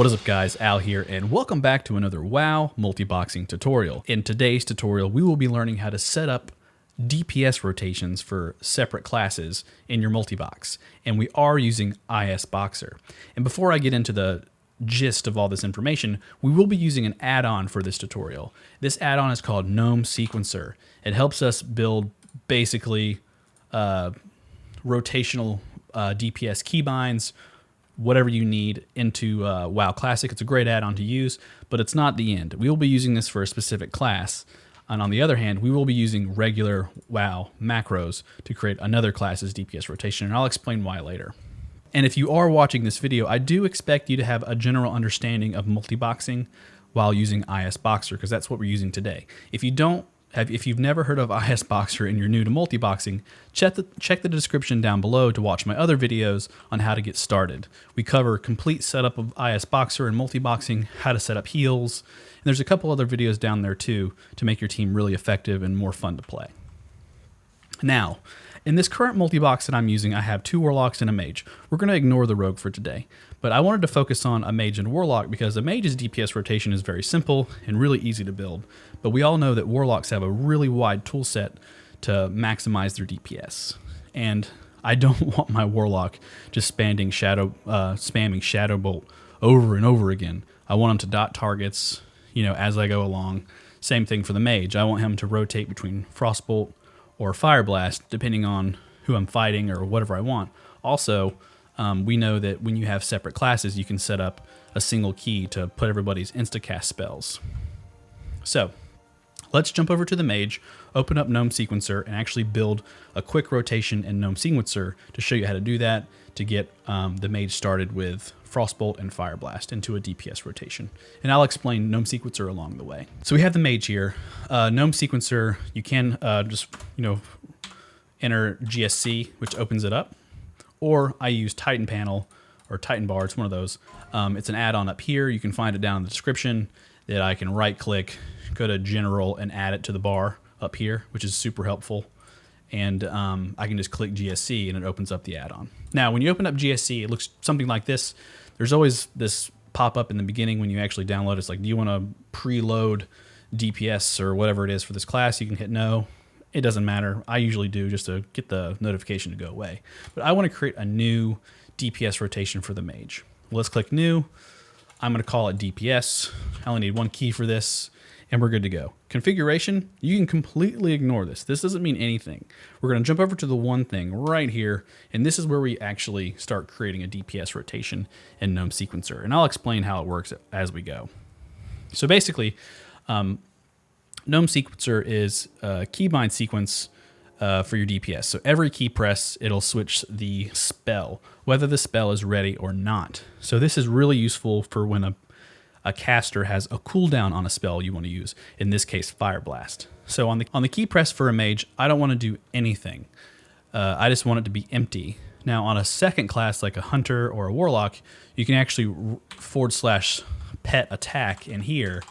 What is up guys, Al here, and welcome back to another WoW multiboxing tutorial. In today's tutorial, we will be learning how to set up DPS rotations for separate classes in your multibox, and we are using ISboxer. And before I get into the gist of all this information, we will be using an add-on for this tutorial. This add-on is called Gnome Sequencer. It helps us build basically rotational DPS keybinds, whatever you need into WoW Classic. It's a great add-on to use, but it's not the end. We will be using this for a specific class, and on the other hand, we will be using regular WoW macros to create another class's DPS rotation, and I'll explain why later. And if you are watching this video, I do expect you to have a general understanding of multiboxing while using ISboxer, because that's what we're using today. If you've never heard of ISboxer and you're new to multiboxing, check the description down below to watch my other videos on how to get started. We cover complete setup of ISboxer and multiboxing, how to set up heals, and there's a couple other videos down there too to make your team really effective and more fun to play. Now, in this current multibox that I'm using, I have 2 warlocks and a mage. We're going to ignore the rogue for today, but I wanted to focus on a mage and warlock because a mage's DPS rotation is very simple and really easy to build, but we all know that warlocks have a really wide tool set to maximize their DPS, and I don't want my warlock just spamming Shadow Bolt over and over again. I want him to dot targets, as I go along. Same thing for the mage. I want him to rotate between Frostbolt or Fire Blast, depending on who I'm fighting or whatever I want. Also, we know that when you have separate classes, you can set up a single key to put everybody's instacast spells. So, let's jump over to the mage, open up Gnome Sequencer, and actually build a quick rotation in Gnome Sequencer to show you how to do that to get the mage started with Frostbolt and Fire Blast into a DPS rotation. And I'll explain Gnome Sequencer along the way. So we have the mage here. Gnome Sequencer, you can just enter GSC, which opens it up. Or I use Titan Panel or Titan Bar, it's one of those. It's an add-on up here. You can find it down in the description that I can right-click, go to General, and add it to the bar up here, which is super helpful. And I can just click GSC and it opens up the add-on. Now, when you open up GSC, it looks something like this. There's always this pop-up in the beginning when you actually download. It's like, do you want to preload DPS or whatever it is for this class? You can hit no. It doesn't matter. I usually do just to get the notification to go away. But I want to create a new DPS rotation for the mage. Let's click new. I'm going to call it DPS. I only need 1 key for this, and we're good to go. Configuration, you can completely ignore this. This doesn't mean anything. We're going to jump over to the one thing right here, and this is where we actually start creating a DPS rotation in Gnome Sequencer, and I'll explain how it works as we go. So basically, Gnome Sequencer is a keybind sequence for your DPS. So every key press, it'll switch the spell, whether the spell is ready or not. So this is really useful for when a caster has a cooldown on a spell you want to use, in this case Fire Blast. So on the key press for a mage, I don't want to do anything. I just want it to be empty. Now on a second class like a hunter or a warlock, you can actually /petattack in here,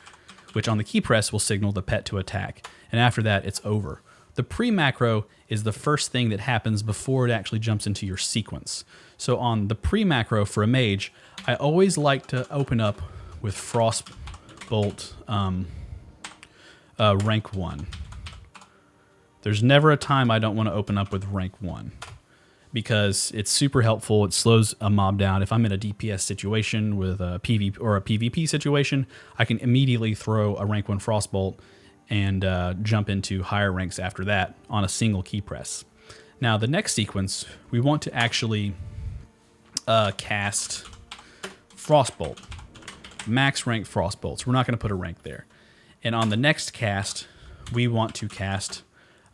which on the key press will signal the pet to attack, and after that it's over. The pre-macro is the first thing that happens before it actually jumps into your sequence. So on the pre-macro for a mage, I always like to open up with Frostbolt rank 1. There's never a time I don't want to open up with rank 1 because it's super helpful. It slows a mob down. If I'm in a DPS situation with a PvP or a PvP situation, I can immediately throw a rank 1 Frostbolt and jump into higher ranks after that on a single key press. Now the next sequence, we want to actually cast Frostbolt. Max rank Frostbolts. We're not going to put a rank there. And on the next cast, we want to cast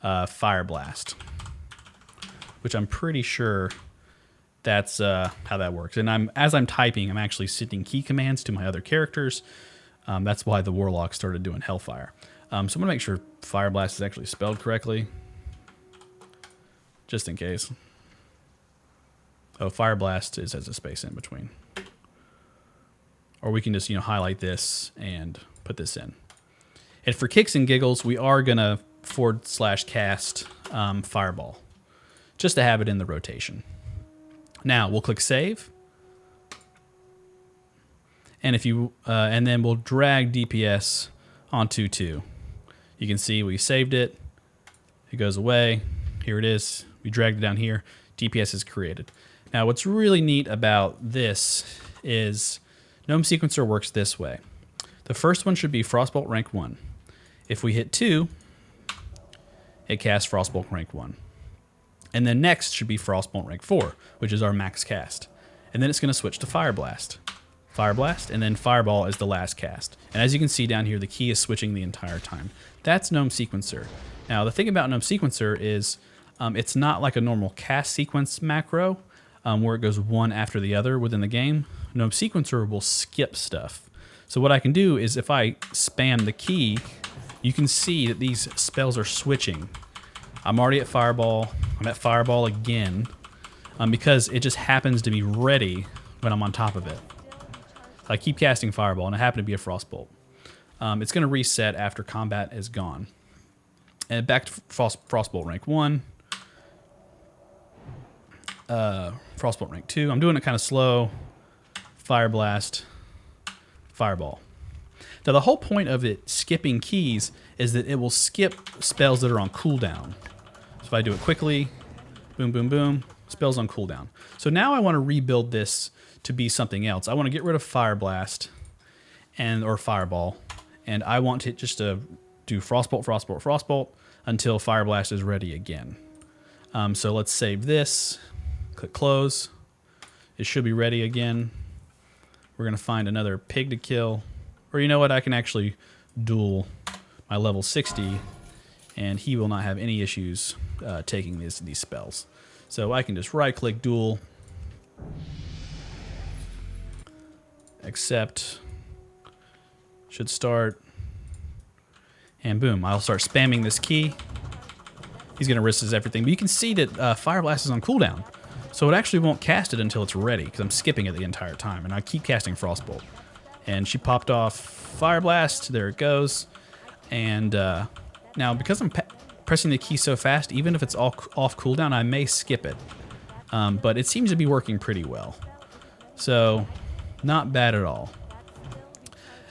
Fire Blast, which I'm pretty sure that's how that works. And as I'm typing, I'm actually sending key commands to my other characters. That's why the Warlock started doing Hellfire. So I'm going to make sure Fire Blast is actually spelled correctly, just in case. Oh, Fire Blast has a space in between. Or we can just highlight this and put this in. And for kicks and giggles, we are going to /cast Fireball, just to have it in the rotation. Now we'll click save. And if you and then we'll drag DPS onto 2. You can see we saved it. It goes away. Here it is. We dragged it down here. DPS is created. Now, what's really neat about this is Gnome Sequencer works this way. The first one should be Frostbolt rank 1. If we hit 2, it casts Frostbolt rank 1. And then next should be Frostbolt rank 4, which is our max cast. And then it's going to switch to Fire Blast. Fire Blast, and then Fireball is the last cast. And as you can see down here, the key is switching the entire time. That's Gnome Sequencer. Now, the thing about Gnome Sequencer is it's not like a normal cast sequence macro where it goes one after the other within the game. Gnome Sequencer will skip stuff. So what I can do is if I spam the key, you can see that these spells are switching. I'm already at Fireball. I'm at Fireball again because it just happens to be ready when I'm on top of it. I keep casting Fireball, and it happened to be a Frostbolt. It's going to reset after combat is gone. And back to Frostbolt rank 1. Frostbolt rank 2. I'm doing it kind of slow. Fire Blast. Fireball. Now, the whole point of it skipping keys is that it will skip spells that are on cooldown. So if I do it quickly, boom, boom, boom, spells on cooldown. So now I want to rebuild this to be something else. I want to get rid of Fire Blast or Fireball, and I want it just to do Frostbolt, Frostbolt, Frostbolt until Fire Blast is ready again. So let's save this, click close. It should be ready again. We're going to find another pig to kill, or you know what, I can actually duel my level 60, and he will not have any issues taking these spells. So I can just right click duel, accept, should start, and boom, I'll start spamming this key. He's going to risk his everything, but you can see that Fire Blast is on cooldown, so it actually won't cast it until it's ready, because I'm skipping it the entire time, and I keep casting Frostbolt. And she popped off Fire Blast, there it goes, and now because I'm pressing the key so fast, even if it's all off cooldown, I may skip it, but it seems to be working pretty well. So not bad at all.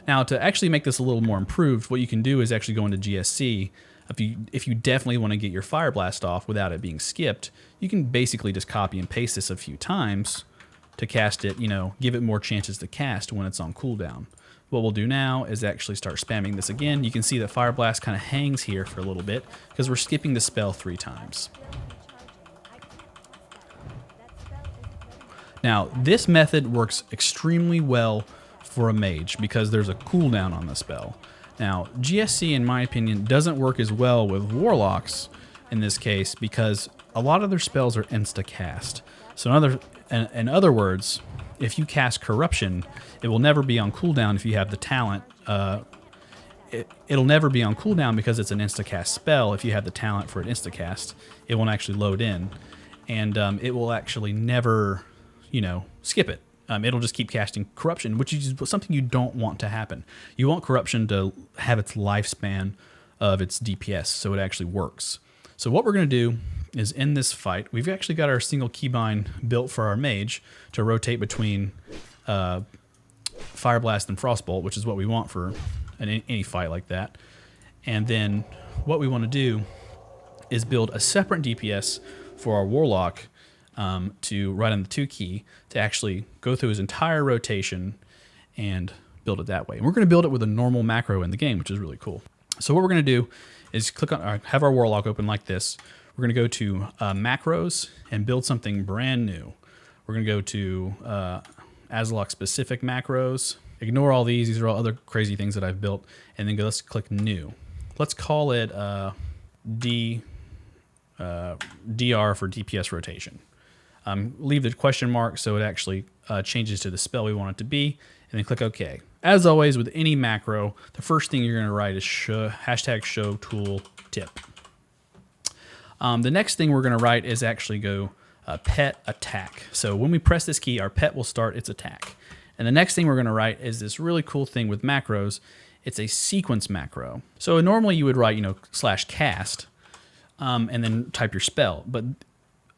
Now, to actually make this a little more improved, what you can do is actually go into GSC. If you definitely want to get your Fire Blast off without it being skipped, you can basically just copy and paste this a few times to cast it, give it more chances to cast when it's on cooldown. What we'll do now is actually start spamming this again. You can see that Fire Blast kind of hangs here for a little bit because we're skipping the spell 3 times. Now, this method works extremely well for a mage because there's a cooldown on the spell. Now, GSC, in my opinion, doesn't work as well with warlocks in this case because a lot of their spells are insta-cast. So in other words, if you cast Corruption, it will never be on cooldown if you have the talent. It'll never be on cooldown because it's an insta-cast spell. If you have the talent for an insta-cast, it won't actually load in. And it will actually never skip it. It'll just keep casting Corruption, which is something you don't want to happen. You want Corruption to have its lifespan of its DPS, so it actually works. So what we're going to do is in this fight, we've actually got our single keybind built for our mage to rotate between Fire Blast and Frostbolt, which is what we want for any fight like that. And then what we want to do is build a separate DPS for our Warlock to write on the 2 key to actually go through his entire rotation and build it that way. And we're going to build it with a normal macro in the game, which is really cool. So what we're going to do is have our Warlock open like this. We're going to go to macros and build something brand new. We're going to go to Azlock specific macros. Ignore all these. These are all other crazy things that I've built. And then let's click new. Let's call it DR for DPS rotation. Leave the question mark so it actually changes to the spell we want it to be, and then click OK. As always, with any macro, the first thing you're going to write is show tool tip. The next thing we're going to write is actually go pet attack. So when we press this key, our pet will start its attack. And the next thing we're going to write is this really cool thing with macros. It's a sequence macro. So normally you would write, /cast, and then type your spell. But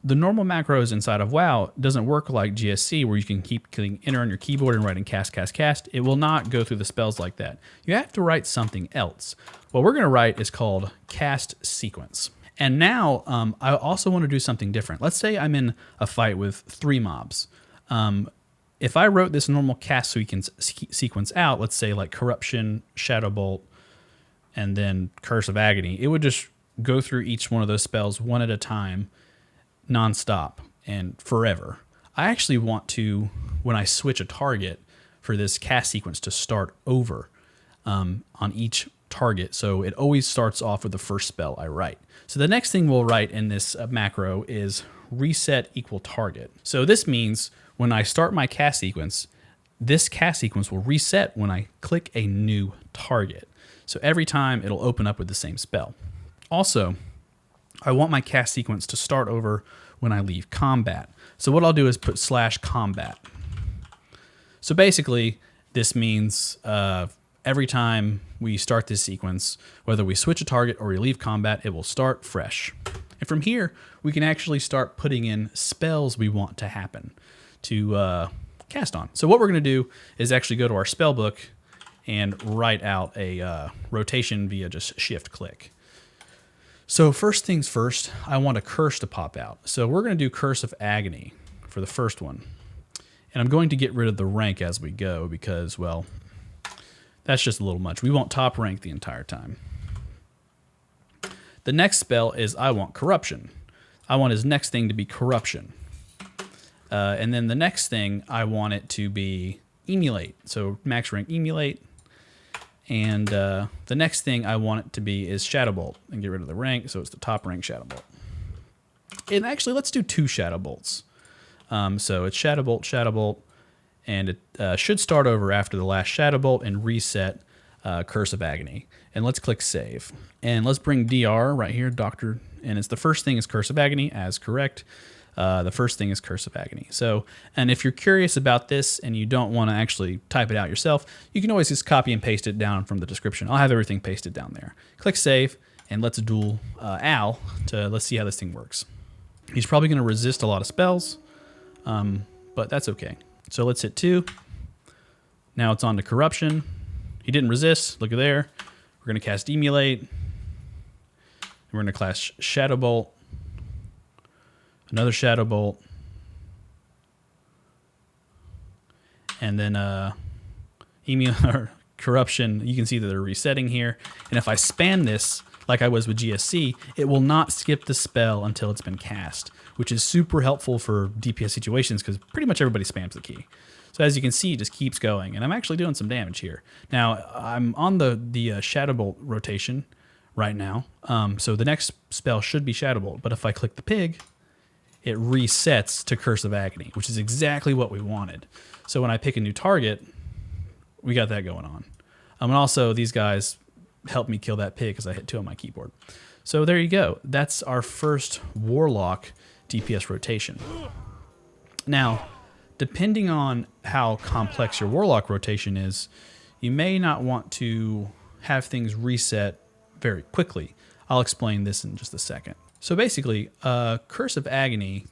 the normal macros inside of WoW doesn't work like GSC, where you can keep clicking enter on your keyboard and writing cast, cast, cast. It will not go through the spells like that. You have to write something else. What we're going to write is called cast sequence. And now I also want to do something different. Let's say I'm in a fight with 3 mobs. If I wrote this normal cast sequence out, let's say like Corruption, Shadow Bolt, and then Curse of Agony, it would just go through each one of those spells one at a time, nonstop and forever. I actually want to, when I switch a target, for this cast sequence to start over on each target. So it always starts off with the first spell I write. So the next thing we'll write in this macro is reset equal target. So this means when I start my cast sequence, this cast sequence will reset when I click a new target. So every time it'll open up with the same spell. Also, I want my cast sequence to start over when I leave combat. So what I'll do is put /combat. So basically, this means every time we start this sequence, whether we switch a target or we leave combat, it will start fresh. And from here, we can actually start putting in spells we want to happen to cast on. So what we're going to do is actually go to our spell book and write out a rotation via just shift click. So first things first, I want a curse to pop out. So we're going to do Curse of Agony for the first one. And I'm going to get rid of the rank as we go because, well, that's just a little much. We won't top rank the entire time. The next spell is I want Corruption. I want his next thing to be Corruption. And then the next thing, I want it to be Immolate. So max rank Immolate. And the next thing I want it to be is Shadow Bolt, and get rid of the rank, so it's the top rank Shadow Bolt. And actually, let's do 2 Shadow Bolts. So it's Shadow Bolt, and it should start over after the last Shadow Bolt and reset Curse of Agony. And let's click Save. And let's bring DR right here, Doctor, and it's the first thing is Curse of Agony, as correct. The first thing is Curse of Agony. So, and if you're curious about this and you don't want to actually type it out yourself, you can always just copy and paste it down from the description. I'll have everything pasted down there. Click Save, and let's duel Al let's see how this thing works. He's probably going to resist a lot of spells, but that's okay. So let's hit 2. Now it's on to Corruption. He didn't resist. Look at there. We're going to cast Immolate. We're going to cast Shadow Bolt. Another Shadow Bolt. And then Corruption, you can see that they're resetting here. And if I spam this, like I was with GSC, it will not skip the spell until it's been cast, which is super helpful for DPS situations because pretty much everybody spams the key. So as you can see, it just keeps going. And I'm actually doing some damage here. Now, I'm on the Shadow Bolt rotation right now. So the next spell should be Shadow Bolt. But if I click the pig, it resets to Curse of Agony, which is exactly what we wanted. So when I pick a new target, we got that going on. And also, these guys helped me kill that pig because I hit 2 on my keyboard. So there you go. That's our first Warlock DPS rotation. Now, depending on how complex your Warlock rotation is, you may not want to have things reset very quickly. I'll explain this in just a second. So basically, Curse of Agony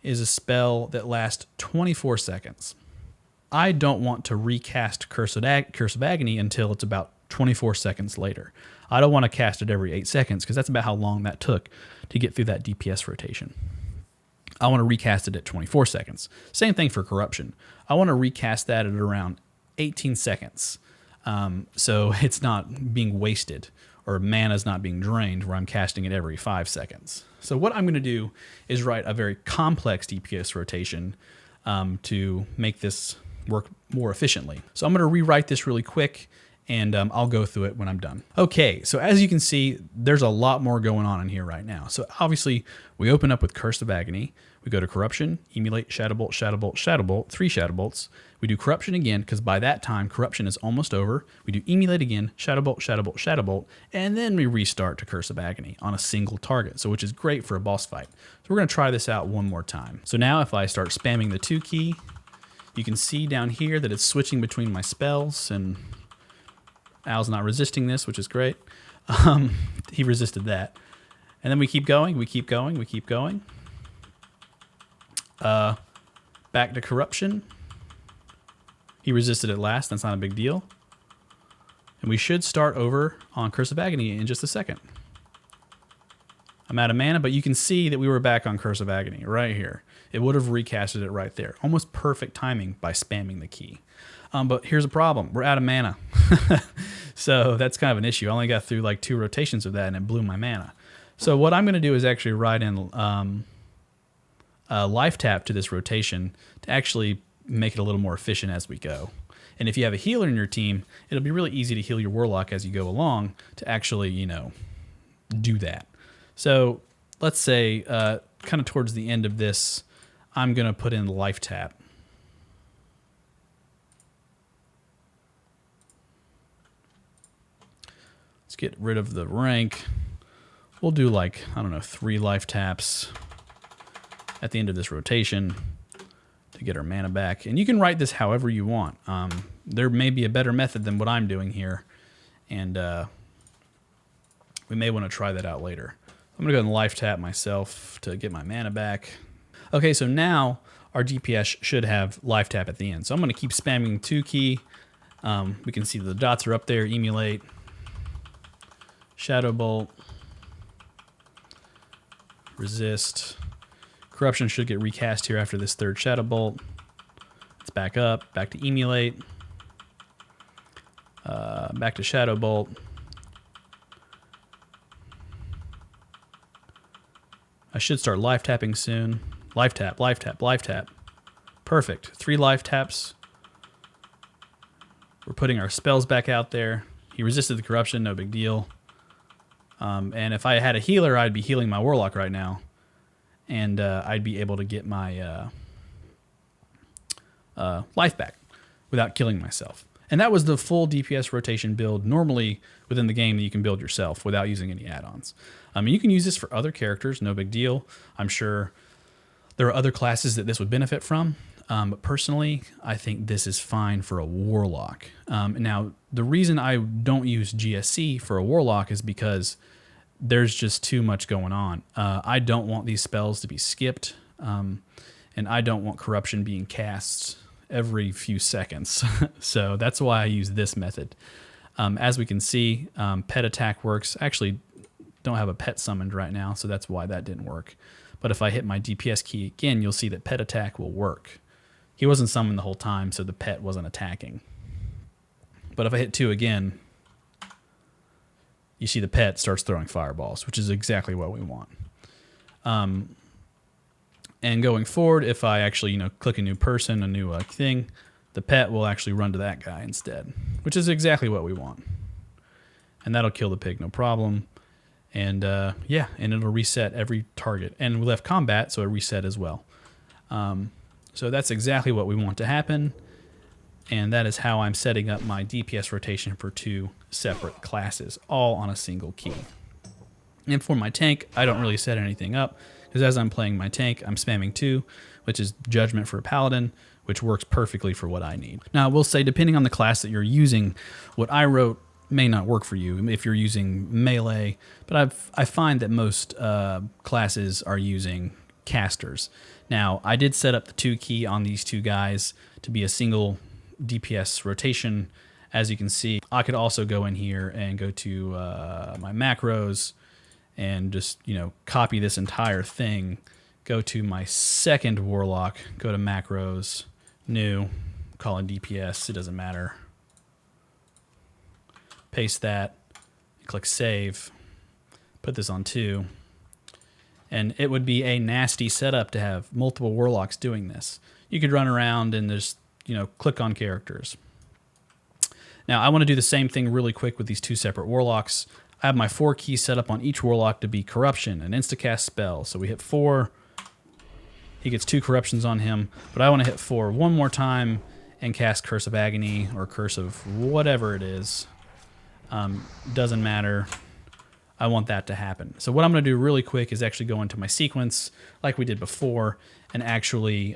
is a spell that lasts 24 seconds. I don't want to recast Curse of Agony until it's about 24 seconds later. I don't want to cast it every 8 seconds because that's about how long that took to get through that DPS rotation. I want to recast it at 24 seconds. Same thing for Corruption. I want to recast that at around 18 seconds. So it's not being wasted, or mana's not being drained where I'm casting it every 5 seconds. So what I'm going to do is write a very complex DPS rotation to make this work more efficiently. So I'm going to rewrite this really quick, and I'll go through it when I'm done. Okay, so as you can see, there's a lot more going on in here right now. So obviously, we open up with Curse of Agony. We go to Corruption, Immolate, Shadow Bolt, Shadow Bolt, Shadow Bolt, 3 Shadow Bolts. We do Corruption again, because by that time, Corruption is almost over. We do Immolate again, Shadow Bolt, Shadow Bolt, Shadow Bolt, and then we restart to Curse of Agony on a single target, so which is great for a boss fight. So we're going to try this out one more time. So now if I start spamming the 2 key, you can see down here that it's switching between my spells, and Al's not resisting this, which is great. He resisted that. And then we keep going, we keep going, we keep going. Back to corruption. He resisted it last. That's not a big deal. And we should start over on Curse of Agony in just a second. I'm out of mana, but you can see that we were back on Curse of Agony right here. It would have recasted it right there. Almost perfect timing by spamming the key. But here's a problem. We're out of mana. So that's kind of an issue. I only got through like 2 rotations of that and it blew my mana. So what I'm going to do is actually write in a life tap to this rotation to actually make it a little more efficient as we go. And if you have a healer in your team, it'll be really easy to heal your warlock as you go along to actually, you know, do that. So let's say kind of towards the end of this, I'm going to put in the life tap. Let's get rid of the rank. We'll do like, I don't know, 3 life taps at the end of this rotation to get our mana back. And you can write this however you want. There may be a better method than what I'm doing here. And we may want to try that out later. I'm going to go ahead and life tap myself to get my mana back. Okay, so now our DPS should have life tap at the end. So I'm going to keep spamming 2 key. We can see the dots are up there. Immolate. Shadow Bolt. Resist. Corruption should get recast here after this 3rd Shadow Bolt. It's back up. Back to Immolate. Back to Shadow Bolt. I should start life tapping soon. Life tap, life tap, life tap. Perfect. 3 life taps. We're putting our spells back out there. He resisted the corruption, no big deal. And if I had a healer, I'd be healing my warlock right now. And I'd be able to get my life back without killing myself. And that was the full DPS rotation build normally within the game that you can build yourself without using any add-ons. You can use this for other characters, no big deal. I'm sure there are other classes that this would benefit from. But personally, I think this is fine for a warlock. Now, the reason I don't use GSC for a warlock is because there's just too much going on. I don't want these spells to be skipped, and I don't want corruption being cast every few seconds. So that's why I use this method. As we can see, petattack works. I actually don't have a pet summoned right now, so that's why that didn't work. But if I hit my DPS key again, you'll see that petattack will work. He wasn't summoned the whole time, so the pet wasn't attacking. But if I hit 2 again, you see the pet starts throwing fireballs, which is exactly what we want. And going forward, if I actually, click a new person, a new thing, the pet will actually run to that guy instead, which is exactly what we want. And that'll kill the pig, no problem. And yeah, and it'll reset every target. And we left combat, so it reset as well. So that's exactly what we want to happen. And that is how I'm setting up my DPS rotation for 2 separate classes, all on a single key. And for my tank, I don't really set anything up, because as I'm playing my tank, I'm spamming 2, which is Judgment for a Paladin, which works perfectly for what I need. Now, I will say, depending on the class that you're using, what I wrote may not work for you if you're using melee, but I find that most classes are using casters. Now, I did set up the 2 key on these 2 guys to be a single DPS rotation. As you can see, I could also go in here and go to my macros and just, copy this entire thing, go to my second warlock, go to macros, new, call it DPS, it doesn't matter. Paste that, click save, put this on 2. And it would be a nasty setup to have multiple warlocks doing this. You could run around and just, click on characters. Now, I want to do the same thing really quick with these 2 separate warlocks. I have my 4 keys set up on each warlock to be corruption, an instacast spell. So we hit 4. He gets 2 corruptions on him. But I want to hit 4 one more time and cast Curse of Agony or Curse of whatever it is. Doesn't matter. I want that to happen. So what I'm going to do really quick is actually go into my sequence like we did before and actually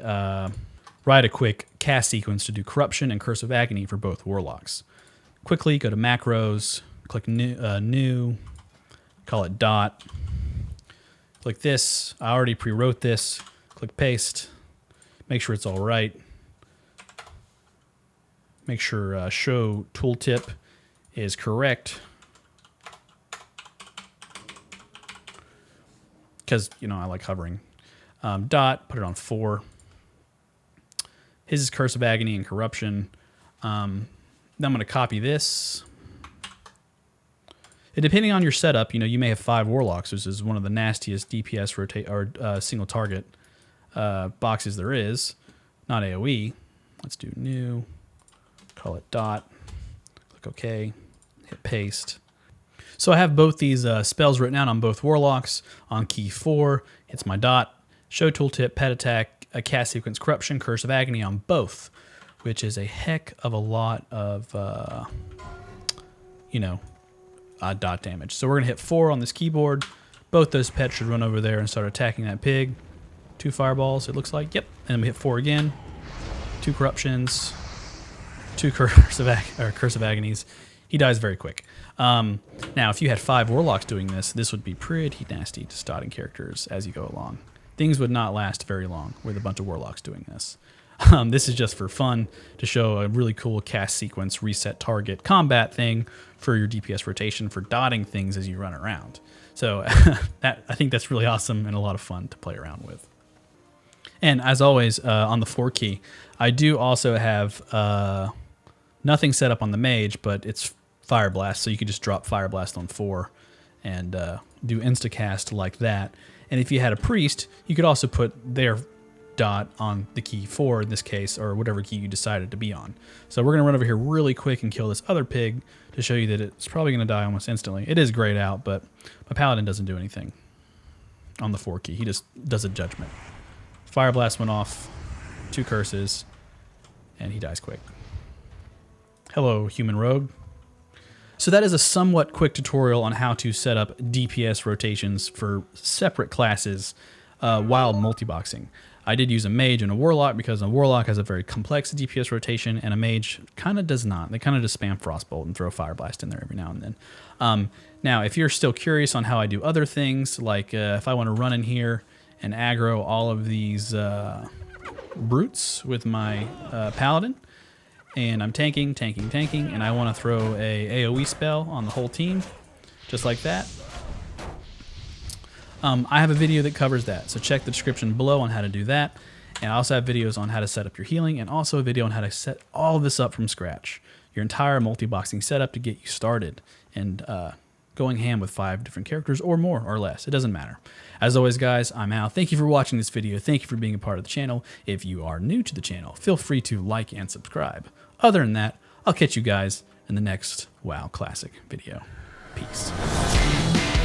write a quick cast sequence to do Corruption and Curse of Agony for both warlocks. Quickly go to macros, click new, call it dot. Click this. I already pre-wrote this. Click paste. make sure it's all right. Make sure show tooltip is correct. Because, you know, I like hovering. Dot, put it on 4. His is Curse of Agony and Corruption. Then I'm going to copy this. And depending on your setup, you know, you may have 5 Warlocks, which is one of the nastiest DPS rotate or single target boxes there is. Not AoE. Let's do new. Call it dot. Click OK. Hit paste. So I have both these spells written out on both Warlocks. On key 4, it's my dot. Show tooltip, petattack, a cast sequence, corruption, curse of agony on both, which is a heck of a lot of, you know, dot damage. So we're going to hit 4 on this keyboard. Both those pets should run over there and start attacking that pig. 2 fireballs, it looks like. Yep. And then we hit 4 again. 2 corruptions. 2 curse of agonies. He dies very quick. Now, if you had 5 Warlocks doing this, this would be pretty nasty to starting characters as you go along. Things would not last very long with a bunch of Warlocks doing this. This is just for fun to show a really cool cast sequence, reset target combat thing for your DPS rotation for dotting things as you run around. So I think that's really awesome and a lot of fun to play around with. And as always, on the 4 key, I do also have nothing set up on the mage, but it's Fire Blast, so you could just drop Fire Blast on 4 and do instacast like that. And if you had a priest, you could also put their dot on the key 4 in this case, or whatever key you decided to be on. So we're going to run over here really quick and kill this other pig to show you that it's probably going to die almost instantly. It is grayed out, but my paladin doesn't do anything on the 4 key. He just does a judgment. Fire Blast went off, 2 curses, and he dies quick. Hello, human rogue. So that is a somewhat quick tutorial on how to set up DPS rotations for separate classes while multiboxing. I did use a mage and a warlock because a warlock has a very complex DPS rotation and a mage kind of does not. They kind of just spam Frostbolt and throw Fire Blast in there every now and then. Now, if you're still curious on how I do other things, like if I want to run in here and aggro all of these brutes with my paladin, and I'm tanking, and I want to throw a AoE spell on the whole team, just like that. I have a video that covers that, so check the description below on how to do that. And I also have videos on how to set up your healing, and also a video on how to set all of this up from scratch. Your entire multi-boxing setup to get you started, and going ham with 5 different characters, or more or less. It doesn't matter. As always, guys, I'm Al. Thank you for watching this video. Thank you for being a part of the channel. If you are new to the channel, feel free to like and subscribe. Other than that, I'll catch you guys in the next WoW Classic video. Peace.